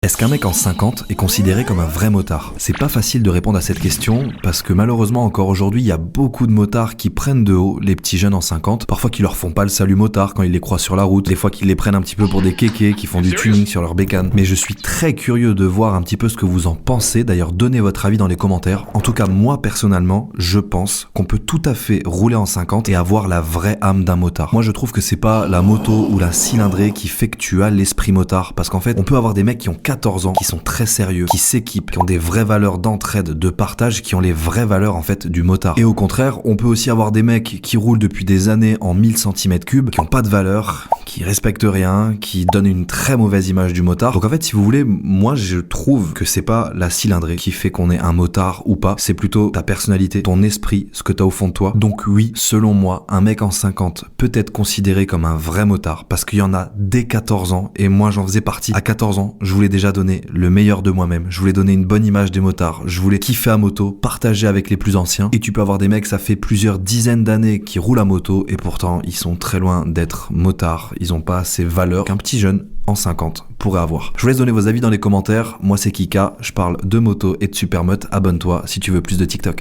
Est-ce qu'un mec en 50 est considéré comme un vrai motard? C'est pas facile de répondre à cette question parce que malheureusement encore aujourd'hui il y a beaucoup de motards qui prennent de haut les petits jeunes en 50, parfois qui leur font pas le salut motard quand ils les croisent sur la route, des fois qu'ils les prennent un petit peu pour des kékés qui font du tuning sur leur bécane. Mais je suis très curieux de voir un petit peu ce que vous en pensez, d'ailleurs donnez votre avis dans les commentaires. En tout cas moi personnellement je pense qu'on peut tout à fait rouler en 50 et avoir la vraie âme d'un motard. Moi je trouve que c'est pas la moto ou la cylindrée qui fait que tu as l'esprit motard, parce qu'en fait on peut avoir des mecs qui ont 14 ans, qui sont très sérieux, qui s'équipent, qui ont des vraies valeurs d'entraide, de partage, qui ont les vraies valeurs en fait du motard. Et au contraire, on peut aussi avoir des mecs qui roulent depuis des années en 1000 cm3, qui ont pas de valeur, qui respectent rien, qui donnent une très mauvaise image du motard. Donc en fait, si vous voulez, moi je trouve que c'est pas la cylindrée qui fait qu'on est un motard ou pas, c'est plutôt ta personnalité, ton esprit, ce que t'as au fond de toi. Donc oui, selon moi, un mec en 50 peut être considéré comme un vrai motard, parce qu'il y en a dès 14 ans, et moi j'en faisais partie. À 14 ans, je voulais déjà donner le meilleur de moi-même, je voulais donner une bonne image des motards, je voulais kiffer à moto, partager avec les plus anciens. Et tu peux avoir des mecs, ça fait plusieurs dizaines d'années qui roulent à moto, et pourtant ils sont très loin d'être motards, ils ont pas ces valeurs qu'un petit jeune en 50 pourrait avoir. Je vous laisse donner vos avis dans les commentaires. Moi c'est Kika, je parle de moto et de supermoto. Abonne-toi si tu veux plus de TikTok.